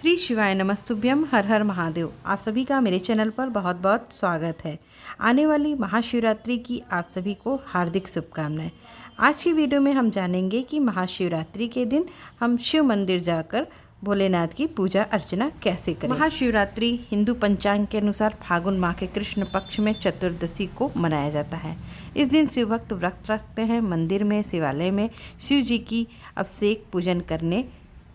श्री शिवाय नमस्तुभ्यम, हर हर महादेव। आप सभी का मेरे चैनल पर बहुत बहुत स्वागत है। आने वाली महाशिवरात्रि की आप सभी को हार्दिक शुभकामनाएं। आज की वीडियो में हम जानेंगे कि महाशिवरात्रि के दिन हम शिव मंदिर जाकर भोलेनाथ की पूजा अर्चना कैसे करें। महाशिवरात्रि हिंदू पंचांग के अनुसार फागुन माह के कृष्ण पक्ष में चतुर्दशी को मनाया जाता है। इस दिन शिव भक्त व्रत रखते हैं, मंदिर में शिवालय में शिव जी की अभिषेक पूजन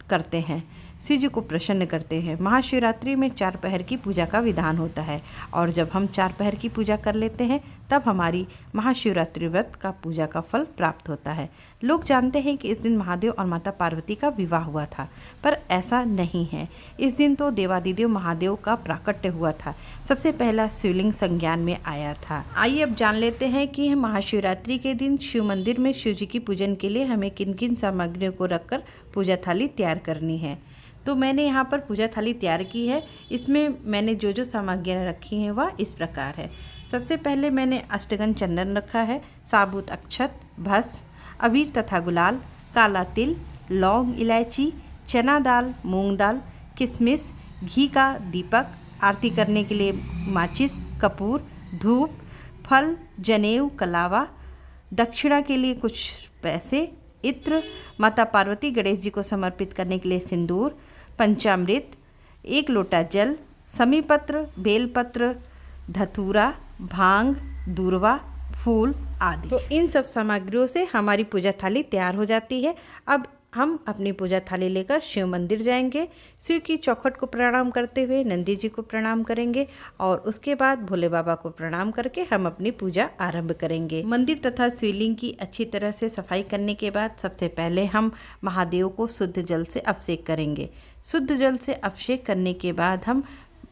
करते हैं, शिव जी को प्रसन्न करते हैं। महाशिवरात्रि में 4 पहर की पूजा का विधान होता है और जब हम 4 पहर की पूजा कर लेते हैं तब हमारी महाशिवरात्रि व्रत का पूजा का फल प्राप्त होता है। लोग जानते हैं कि इस दिन महादेव और माता पार्वती का विवाह हुआ था, पर ऐसा नहीं है। इस दिन तो देवादिदेव महादेव का प्राकट्य हुआ था। सबसे पहला शिवलिंग संज्ञान में आया था। आइए अब जान लेते हैं कि महाशिवरात्रि के दिन शिव मंदिर में शिव जी की पूजन के लिए हमें किन किन सामग्रियों को रखकर पूजा थाली तैयार करनी है। तो मैंने यहाँ पर पूजा थाली तैयार की है। इसमें मैंने जो जो सामग्रियाँ रखी हैं वह इस प्रकार है। सबसे पहले मैंने अष्टगंध चंदन रखा है, साबुत अक्षत, भस्म, अबीर तथा गुलाल, काला तिल, लौंग, इलायची, चना दाल, मूंग दाल, किशमिश, घी का दीपक, आरती करने के लिए माचिस, कपूर, धूप, फल, जनेऊ, कलावा, दक्षिणा के लिए कुछ पैसे, इत्र, माता पार्वती गणेश जी को समर्पित करने के लिए सिंदूर, पंचामृत, 1 लोटा जल, समीपत्र, बेलपत्र, धतूरा, भांग, दूर्वा, फूल आदि। तो इन सब सामग्रियों से हमारी पूजा थाली तैयार हो जाती है। अब हम अपनी पूजा थाली लेकर शिव मंदिर जाएंगे। शिव की चौखट को प्रणाम करते हुए नंदी जी को प्रणाम करेंगे और उसके बाद भोले बाबा को प्रणाम करके हम अपनी पूजा आरंभ करेंगे। मंदिर तथा शिवलिंग की अच्छी तरह से सफाई करने के बाद सबसे पहले हम महादेव को शुद्ध जल से अभिषेक करेंगे। शुद्ध जल से अभिषेक करने के बाद हम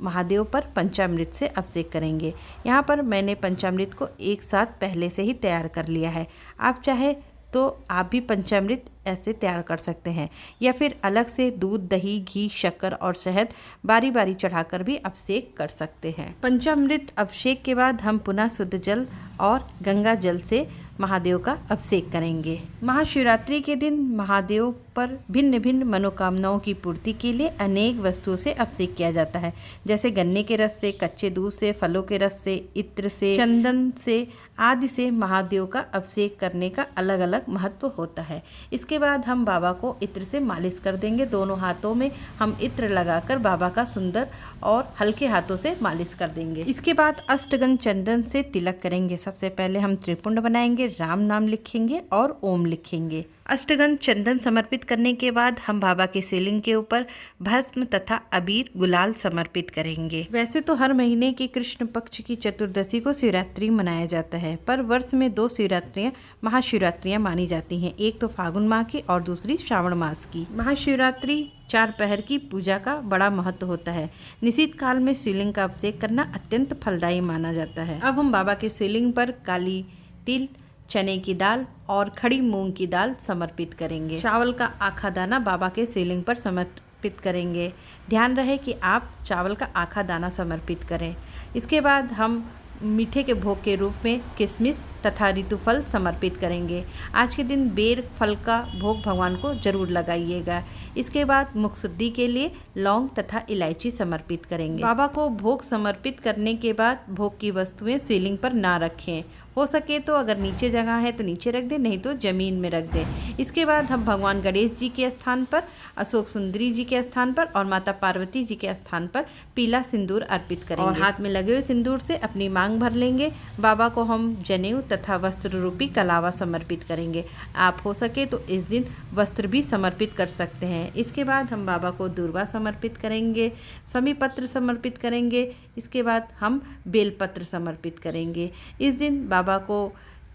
महादेव पर पंचामृत से अभिषेक करेंगे। यहाँ पर मैंने पंचामृत को एक साथ पहले से ही तैयार कर लिया है। आप चाहे तो आप भी पंचामृत ऐसे तैयार कर सकते हैं या फिर अलग से दूध, दही, घी, शक्कर और शहद बारी बारी चढ़ाकर भी अभिषेक कर सकते हैं। पंचामृत अभिषेक के बाद हम पुनः शुद्ध जल और गंगा जल से महादेव का अभिषेक करेंगे। महाशिवरात्रि के दिन महादेव पर भिन्न भिन्न मनोकामनाओं की पूर्ति के लिए अनेक वस्तुओं से अभिषेक किया जाता है, जैसे गन्ने के रस से, कच्चे दूध से, फलों के रस से, इत्र से, चंदन से आदि से महादेव का अभिषेक करने का अलग अलग महत्व होता है। इसके बाद हम बाबा को इत्र से मालिश कर देंगे। दोनों हाथों में हम इत्र लगाकर बाबा का सुंदर और हल्के हाथों से मालिश कर देंगे। इसके बाद अष्टगंध चंदन से तिलक करेंगे। सबसे पहले हम त्रिपुंड बनाएंगे, राम नाम लिखेंगे और ओम लिखेंगे। अष्टगंध चंदन समर्पित करने के बाद हम बाबा के शिवलिंग के ऊपर भस्म तथा अबीर गुलाल समर्पित करेंगे। वैसे तो हर महीने की कृष्ण पक्ष की चतुर्दशी को शिवरात्रि मनाया जाता है, पर वर्ष में 2 शिवरात्रियां महाशिवरात्रियां मानी जाती हैं। एक तो फागुन माह की और दूसरी श्रावण मास की। महाशिवरात्रि 4 पहर की पूजा का बड़ा महत्व होता है। निश्चित काल में शिवलिंग का अभिषेक करना अत्यंत फलदायी माना जाता है। अब हम बाबा के शिवलिंग पर काली तिल, चने की दाल और खड़ी मूंग की दाल समर्पित करेंगे। चावल का आखा दाना बाबा के शिवलिंग पर समर्पित करेंगे। ध्यान रहे कि आप चावल का आखा दाना समर्पित करें। इसके बाद हम मीठे के भोग के रूप में किशमिश तथा ऋतुफल समर्पित करेंगे। आज के दिन बेर फल का भोग भगवान को जरूर लगाइएगा। इसके बाद मुख शुद्धि के लिए लौंग तथा इलायची समर्पित करेंगे। बाबा को भोग समर्पित करने के बाद भोग की वस्तुएं शिवलिंग पर ना रखें। हो सके तो अगर नीचे जगह है तो नीचे रख दें, नहीं तो जमीन में रख दें। इसके बाद हम भगवान गणेश जी के स्थान पर, अशोक सुंदरी जी के स्थान पर और माता पार्वती जी के स्थान पर पीला सिंदूर अर्पित करेंगे और हाथ में लगे हुए सिंदूर से अपनी मांग भर लेंगे। बाबा को हम जनेऊ तथा वस्त्र रूपी कलावा समर्पित करेंगे। आप हो सके तो इस दिन वस्त्र भी समर्पित कर सकते हैं। इसके बाद हम बाबा को दूर्वा समर्पित करेंगे, समीपत्र समर्पित करेंगे। इसके बाद हम बेलपत्र समर्पित करेंगे। इस दिन बाबा को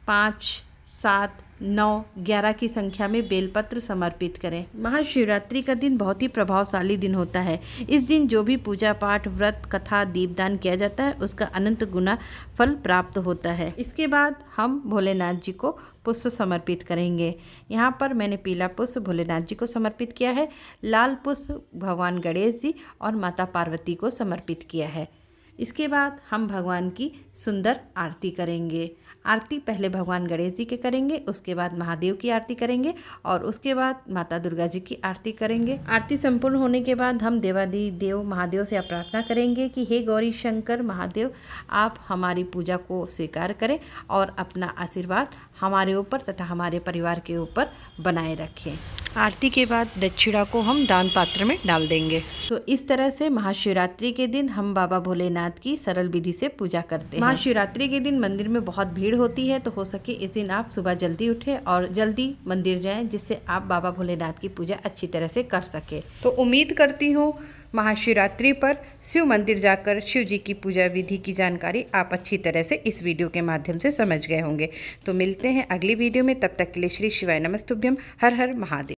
5, 7, 9, 11 की संख्या में बेलपत्र समर्पित करें। महाशिवरात्रि का दिन बहुत ही प्रभावशाली दिन होता है। इस दिन जो भी पूजा पाठ, व्रत, कथा, दीपदान किया जाता है उसका अनंत गुना फल प्राप्त होता है। इसके बाद हम भोलेनाथ जी को पुष्प समर्पित करेंगे। यहाँ पर मैंने पीला पुष्प भोलेनाथ जी को समर्पित किया है, लाल पुष्प भगवान गणेश जी और माता पार्वती को समर्पित किया है। इसके बाद हम भगवान की सुंदर आरती करेंगे। आरती पहले भगवान गणेश जी के करेंगे, उसके बाद महादेव की आरती करेंगे और उसके बाद माता दुर्गा जी की आरती करेंगे। आरती संपूर्ण होने के बाद हम देवाधिदेव महादेव से प्रार्थना करेंगे कि हे गौरी शंकर महादेव, आप हमारी पूजा को स्वीकार करें और अपना आशीर्वाद हमारे ऊपर तथा हमारे परिवार के ऊपर बनाए रखें। आरती के बाद दक्षिणा को हम दान पात्र में डाल देंगे। तो इस तरह से महाशिवरात्रि के दिन हम बाबा भोलेनाथ की सरल विधि से पूजा करते हैं। महाशिवरात्रि के दिन मंदिर में बहुत भीड़ होती है, तो हो सके इस दिन आप सुबह जल्दी उठें और जल्दी मंदिर जाएं, जिससे आप बाबा भोलेनाथ की पूजा अच्छी तरह से कर सके। तो उम्मीद करती हूँ महाशिवरात्रि पर शिव मंदिर जाकर शिव जी की पूजा विधि की जानकारी आप अच्छी तरह से इस वीडियो के माध्यम से समझ गए होंगे। तो मिलते हैं अगली वीडियो में, तब तक के लिए श्री शिवाय नमस्तुभ्यम। हर हर महादेव।